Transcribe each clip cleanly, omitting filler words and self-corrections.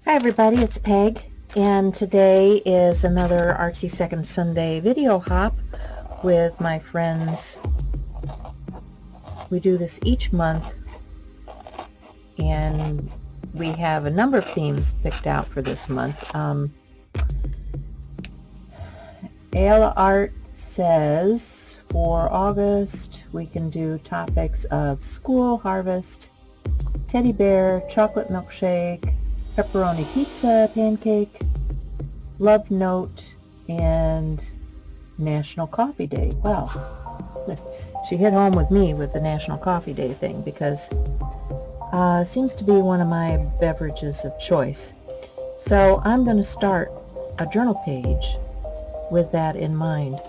Hi everybody, it's Peg, and today is another Artsy Second Sunday video hop with my friends. We do this each month, and we have a number of themes picked out for this month. Ayla Art says for August we can do topics of school, harvest, teddy bear, chocolate milkshake, pepperoni pizza, pancake, love note, and National Coffee Day. Wow, she hit home with me with the National Coffee Day thing because it seems to be one of my beverages of choice. So I'm going to start a journal page with that in mind.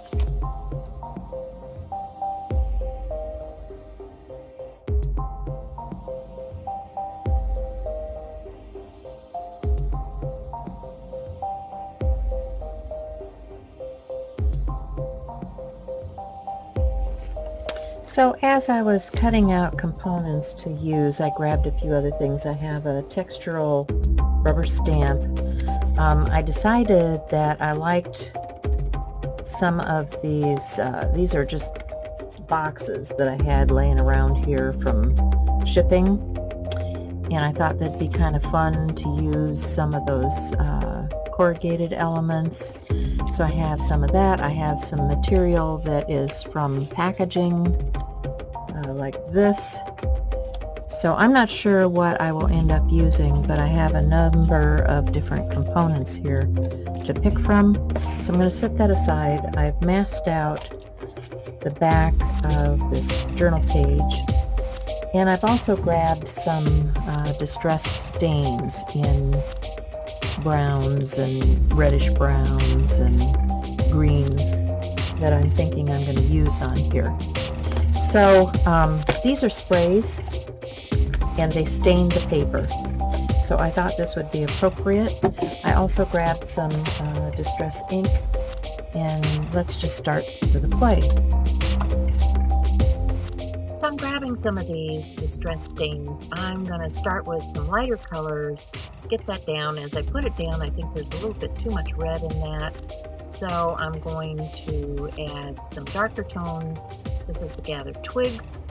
So as I was cutting out components to use, I grabbed a few other things. I have a textural rubber stamp. I decided that I liked some of these. These are just boxes that I had laying around here from shipping, and I thought that'd be kind of fun to use some of those corrugated elements. So I have some of that. I have some material that is from packaging, like this. So I'm not sure what I will end up using, but I have a number of different components here to pick from. So I'm going to set that aside. I've masked out the back of this journal page, and I've also grabbed some distress stains in browns and reddish browns and greens that I'm thinking I'm going to use on here. So these are sprays, and they stain the paper. So I thought this would be appropriate. I also grabbed some distress ink, and let's just start with a play. So I'm grabbing some of these distress stains. I'm going to start with some lighter colors, get that down. As I put it down, I think there's a little bit too much red in that. So I'm going to add some darker tones. This is the gathered twigs.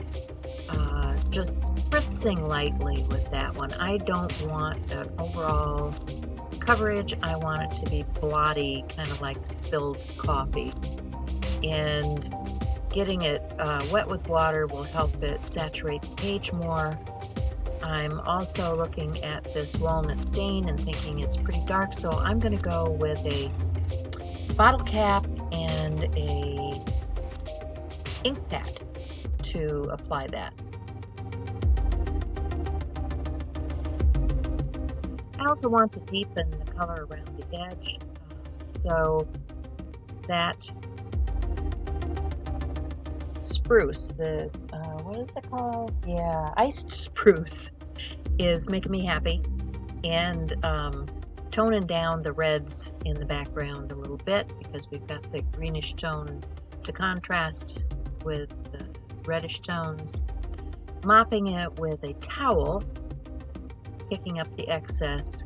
Just spritzing lightly with that one. I don't want an overall coverage. I want it to be blotty, kind of like spilled coffee. And getting it wet with water will help it saturate the page more. I'm also looking at this walnut stain and thinking it's pretty dark, so I'm going to go with a bottle cap and a ink pad to apply that. I also want to deepen the color around the edge, so that spruce, the what is it called? Yeah, iced spruce is making me happy, and toning down the reds in the background a little bit because we've got the greenish tone to contrast with the reddish tones. Mopping it with a towel, picking up the excess,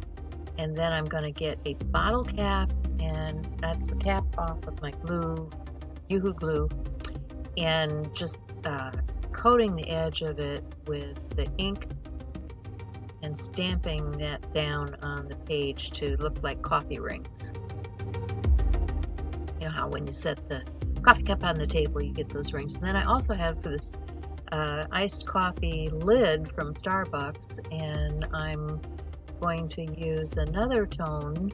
and then I'm going to get a bottle cap, and that's the cap off of my glue, Yoo-Hoo glue, and just coating the edge of it with the ink and stamping that down on the page to look like coffee rings. You know how when you set the coffee cup on the table you get those rings. And then I also have this iced coffee lid from Starbucks, and I'm going to use another tone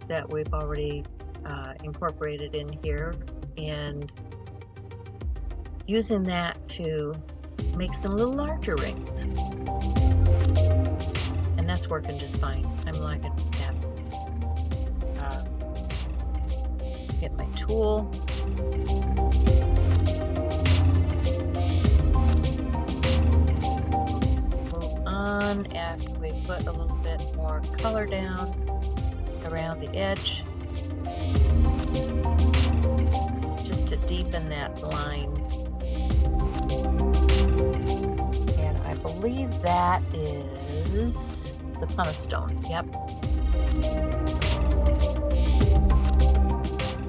that we've already incorporated in here, and using that to make some little larger rings. And that's working just fine. I'm liking that. Get my tool. Move on after we put a little bit more color down around the edge, just to deepen that line. And I believe that is the pumice stone. Yep.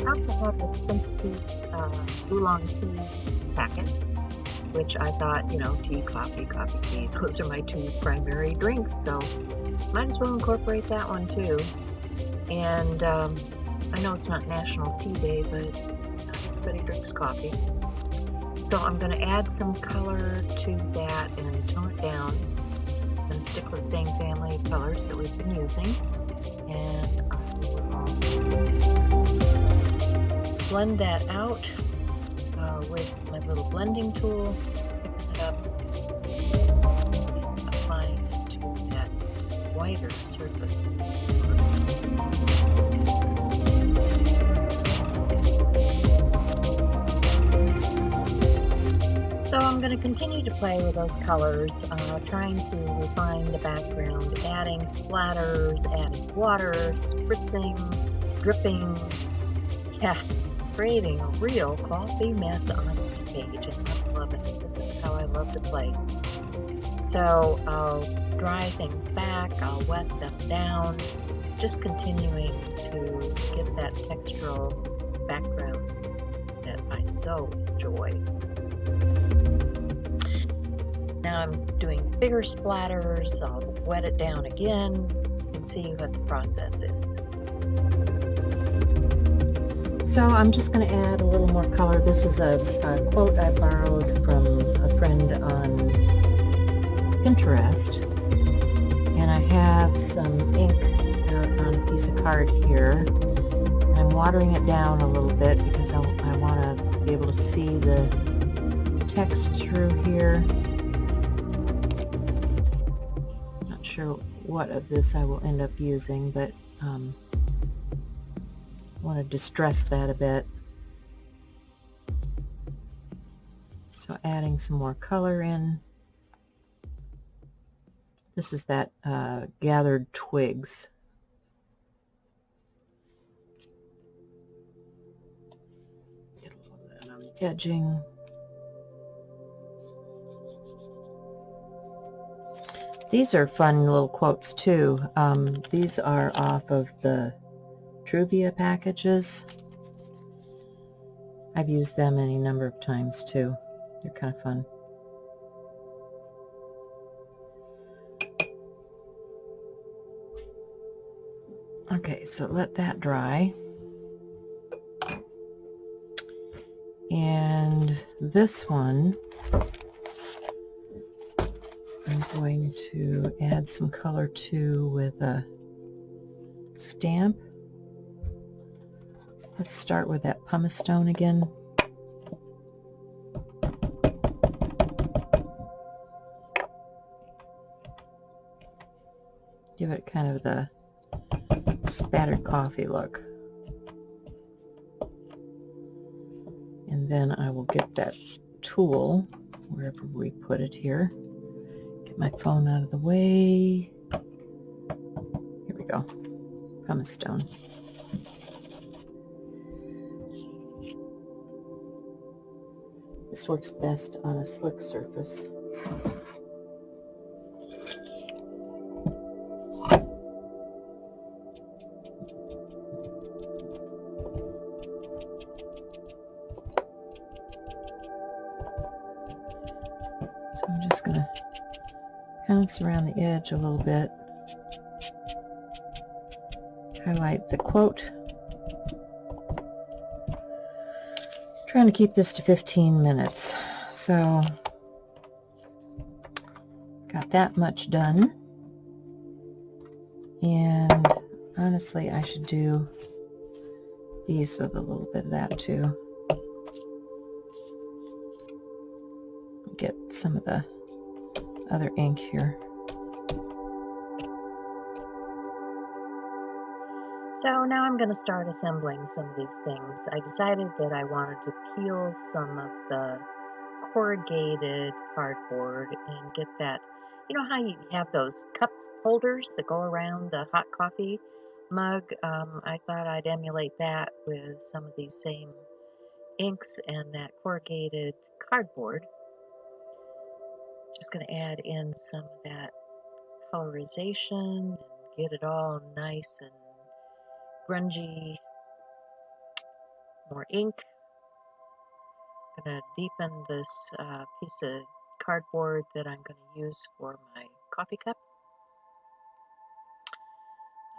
I also have this Prince Peace oolong tea packet, which I thought, you know, tea, coffee, coffee, tea, those are my two primary drinks, so might as well incorporate that one too. And I know it's not National Tea Day, but not everybody drinks coffee. So I'm going to add some color to that and tone it down. I'm going to stick with the same family of colors that we've been using. And I will blend that out with my little blending tool. Just picking it up and applying it to that whiter surface. So I'm going to continue to play with those colors, trying to refine the background, adding splatters, adding water, spritzing, dripping, yeah, creating a real coffee mess on my page, and I'm loving it. This is how I love to play. So I'll dry things back, I'll wet them down, just continuing to get that textural background that I so enjoy. Now I'm doing bigger splatters. I'll wet it down again and see what the process is. So I'm just going to add a little more color. This is a quote I borrowed from a friend on Pinterest, and I have some ink out on a piece of card here. And I'm watering it down a little bit because I want to be able to see the text through here. Not sure what of this I will end up using, but I want to distress that a bit. So adding some more color in. This is that gathered twigs. Get a little bit on the edging. These are fun little quotes too. These are off of the Truvia packages. I've used them any number of times too. They're kind of fun. Okay, so let that dry. And this one, I'm going to add some color to with a stamp. Let's start with that pumice stone again. Give it kind of the spattered coffee look. And then I will get that tool, wherever we put it here. Get my phone out of the way. Here we go. Pumice stone. This works best on a slick surface. So I'm just going to pounce around the edge a little bit. Highlight the quote. Trying to keep this to 15 minutes. So got that much done. And honestly, I should do these with a little bit of that too. Get some of the other ink here. So now I'm going to start assembling some of these things. I decided that I wanted to peel some of the corrugated cardboard and get that, you know how you have those cup holders that go around the hot coffee mug? I thought I'd emulate that with some of these same inks and that corrugated cardboard. Just going to add in some of that colorization and get it all nice and grungy. More ink. I'm going to deepen this piece of cardboard that I'm going to use for my coffee cup.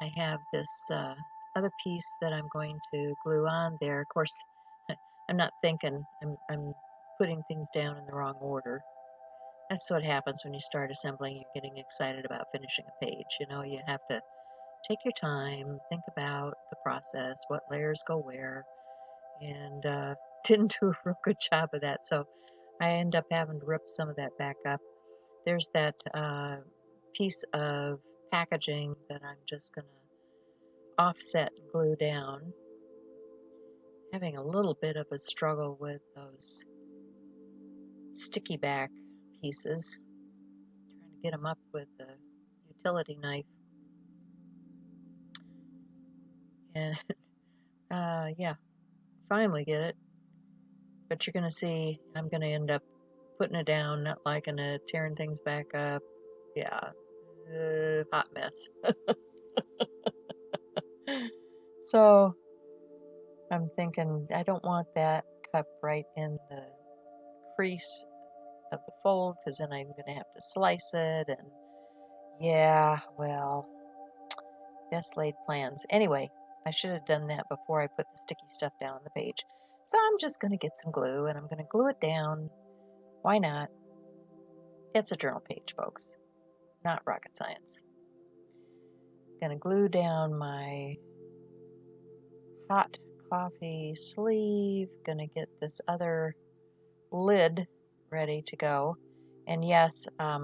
I have this other piece that I'm going to glue on there. Of course, I'm not thinking, I'm putting things down in the wrong order. That's what happens when you start assembling. You're getting excited about finishing a page. You know, you have to take your time, think about the process, what layers go where, and didn't do a real good job of that. So I end up having to rip some of that back up. There's that piece of packaging that I'm just going to offset and glue down. Having a little bit of a struggle with those sticky back pieces. Trying to get them up with the utility knife. And yeah, finally get it. But you're going to see I'm going to end up putting it down, not liking it, tearing things back up. Yeah, hot mess. So I'm thinking I don't want that cup right in the crease of the fold, because then I'm going to have to slice it, and yeah, well, best laid plans. Anyway, I should have done that before I put the sticky stuff down on the page. So I'm just going to get some glue, and I'm going to glue it down. Why not? It's a journal page, folks. Not rocket science. Going to glue down my hot coffee sleeve. Going to get this other lid ready to go. And yes, I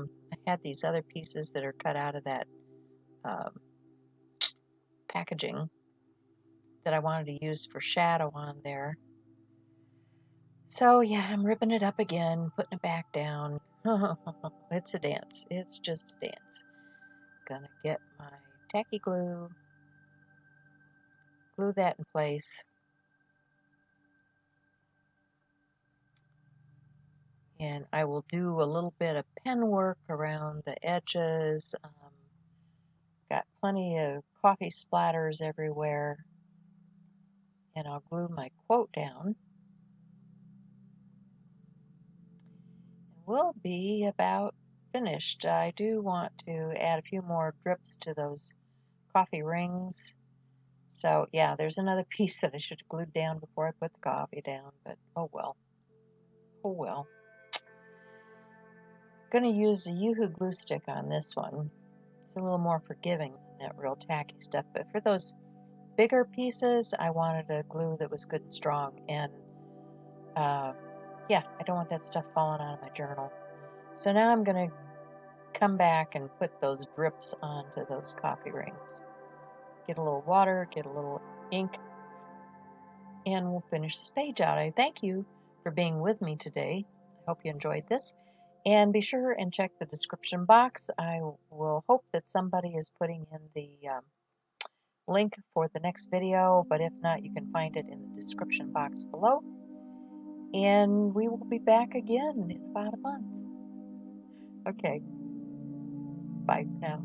had these other pieces that are cut out of that packaging that I wanted to use for shadow on there. So yeah, I'm ripping it up again, putting it back down. It's a dance. It's just a dance. Gonna get my tacky glue, glue that in place. And I will do a little bit of pen work around the edges. Got plenty of coffee splatters everywhere. And I'll glue my quote down. And we'll be about finished. I do want to add a few more drips to those coffee rings. So yeah, there's another piece that I should have glued down before I put the coffee down, but oh well. Oh well. Gonna use the Yoo-Hoo glue stick on this one. It's a little more forgiving than that real tacky stuff, but for those bigger pieces, I wanted a glue that was good and strong, and yeah, I don't want that stuff falling out of my journal. So now I'm gonna come back and put those drips onto those coffee rings. Get a little water, get a little ink, and we'll finish this page out. I thank you for being with me today. I hope you enjoyed this. And be sure and check the description box. I will hope that somebody is putting in the link for the next video, but if not, you can find it in the description box below. And we will be back again in about a month. Okay, bye now.